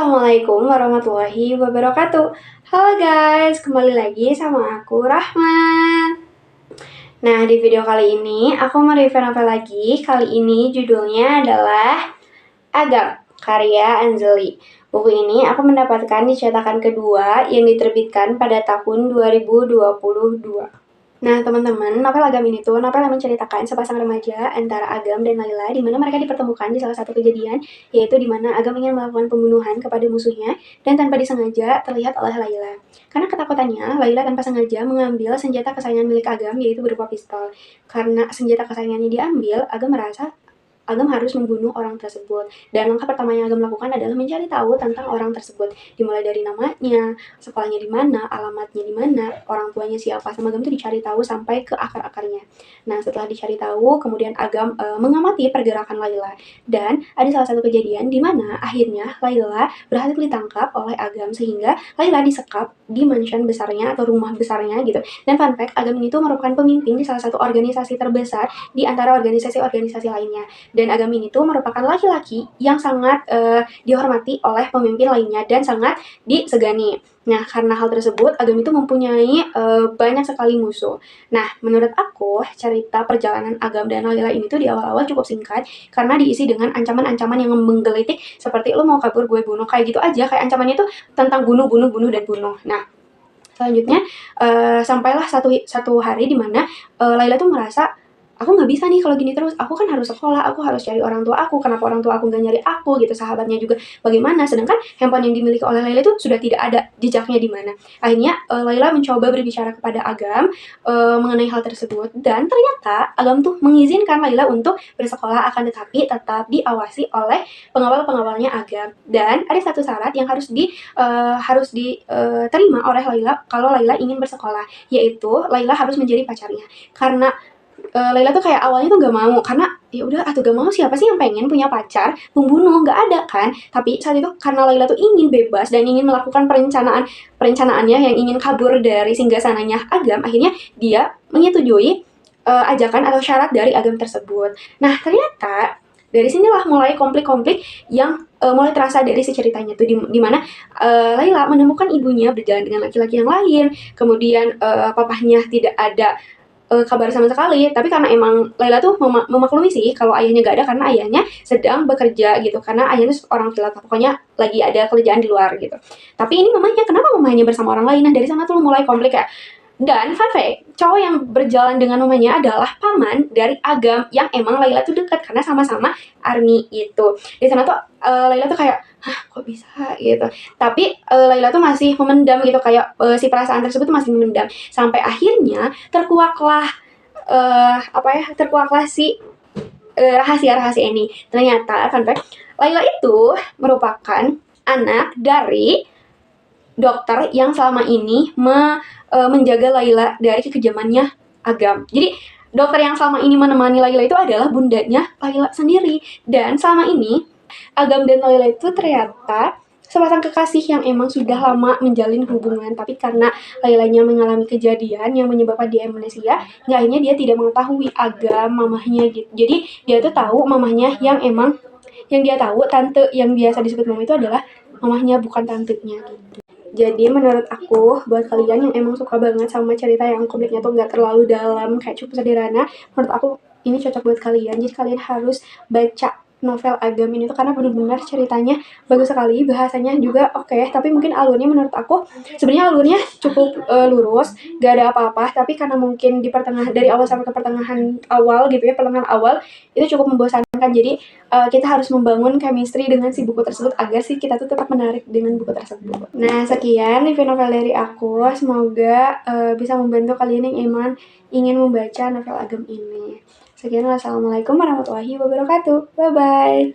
Assalamualaikum warahmatullahi wabarakatuh. Halo guys, kembali lagi sama aku Rahma. Nah, di video kali ini aku mereview novel lagi. Kali ini judulnya adalah Agam, karya Anjali. Buku ini aku mendapatkan di cetakan kedua yang diterbitkan pada tahun 2022. Nah, teman-teman, novel Agam ini tuh novel yang menceritakan sepasang remaja antara Agam dan Laila, di mana mereka dipertemukan di salah satu kejadian, yaitu di mana Agam ingin melakukan pembunuhan kepada musuhnya dan tanpa disengaja terlihat oleh Laila. Karena ketakutannya, Laila tanpa sengaja mengambil senjata kesayangan milik Agam, yaitu berupa pistol. Karena senjata kesayangannya diambil, Agam merasa Agam harus membunuh orang tersebut. Dan langkah pertama yang Agam lakukan adalah mencari tahu tentang orang tersebut. Dimulai dari namanya, sekolahnya di mana, alamatnya di mana, orang tuanya siapa. Sama Agam tuh dicari tahu sampai ke akar-akarnya. Nah, setelah dicari tahu, kemudian Agam mengamati pergerakan Laila. Dan ada salah satu kejadian di mana akhirnya Laila berhasil ditangkap oleh Agam, sehingga Laila disekap di mansion besarnya atau rumah besarnya gitu. Dan fun fact, Agam ini tuh merupakan pemimpin di salah satu organisasi terbesar di antara organisasi-organisasi lainnya. Dan Agam ini tuh merupakan laki-laki yang sangat dihormati oleh pemimpin lainnya dan sangat disegani. Nah, karena hal tersebut, Agam itu mempunyai banyak sekali musuh. Nah, menurut aku, cerita perjalanan Agam dan Laila ini tuh di awal-awal cukup singkat, karena diisi dengan ancaman-ancaman yang menggelitik, seperti lo mau kabur gue bunuh, kayak gitu aja, kayak ancamannya tuh tentang bunuh, dan bunuh. Nah, selanjutnya, sampailah satu hari di mana Laila tuh merasa, aku nggak bisa nih kalau gini terus, aku kan harus sekolah, aku harus cari orang tua aku, kenapa orang tua aku nggak nyari aku gitu, sahabatnya juga bagaimana, sedangkan handphone yang dimiliki oleh Laila itu sudah tidak ada jejaknya di mana. Akhirnya Laila mencoba berbicara kepada Agam mengenai hal tersebut, dan ternyata Agam tuh mengizinkan Laila untuk bersekolah, akan tetapi tetap diawasi oleh pengawal-pengawalnya Agam. Dan ada satu syarat yang harus diterima oleh Laila kalau Laila ingin bersekolah, yaitu Laila harus menjadi pacarnya. Karena Laila tuh kayak awalnya tuh gak mau, karena ya udah atau gak mau, siapa sih yang pengen punya pacar pembunuh, nggak ada kan. Tapi saat itu karena Laila tuh ingin bebas dan ingin melakukan perencanaannya yang ingin kabur dari singgasananya Agam, akhirnya dia menyetujui ajakan atau syarat dari Agam tersebut. Nah, ternyata dari sinilah mulai konflik-konflik yang mulai terasa dari si ceritanya tuh, di mana Laila menemukan ibunya berjalan dengan laki-laki yang lain, kemudian papahnya tidak ada kabar sama sekali. Tapi karena emang Laila tuh memaklumi sih kalau ayahnya gak ada, karena ayahnya sedang bekerja gitu, karena ayahnya orang Khilafah, pokoknya lagi ada kerjaan di luar gitu. Tapi ini mamanya, kenapa mamanya bersama orang lain? Nah, dari sana tuh mulai konflik kayak. Dan fun fact, cowok yang berjalan dengan mamanya adalah paman dari Agam, yang emang Laila tuh dekat karena sama-sama army itu. Di sana tuh Laila tuh kayak, hah, kok bisa gitu. Tapi Laila tuh masih memendam gitu, kayak si perasaan tersebut masih memendam, sampai akhirnya terkuaklah si rahasia-rahasia ini. Ternyata fun fact, Laila itu merupakan anak dari dokter yang selama ini menjaga Laila dari kekejamannya Agam. Jadi dokter yang selama ini menemani Laila itu adalah bundanya Laila sendiri. Dan selama ini Agam dan Laila itu ternyata sepasang kekasih yang emang sudah lama menjalin hubungan, tapi karena Lailanya mengalami kejadian yang menyebabkan dia amnesia, akhirnya dia tidak mengetahui Agam mamahnya gitu. Jadi dia tuh tahu mamahnya yang dia tahu, tante yang biasa disebut mama itu adalah mamahnya, bukan tantenya gitu. Jadi menurut aku, buat kalian yang emang suka banget sama cerita yang konfliknya tuh nggak terlalu dalam, kayak cukup sederhana, menurut aku ini cocok buat kalian. Jadi kalian harus baca novel Agam ini tuh, karena benar-benar ceritanya bagus sekali, bahasanya juga oke, tapi mungkin alurnya menurut aku sebenarnya alurnya cukup lurus, gak ada apa-apa, tapi karena mungkin di pertengahan, dari awal sampai ke pertengahan awal gitu ya, pertengahan awal itu cukup membosankan. Jadi kita harus membangun chemistry dengan si buku tersebut agar sih kita tuh tetap menarik dengan buku tersebut. Nah, sekian review novel dari aku, semoga bisa membantu kalian yang emang ingin membaca novel Agam ini. Sekian, wassalamualaikum warahmatullahi wabarakatuh. Bye-bye.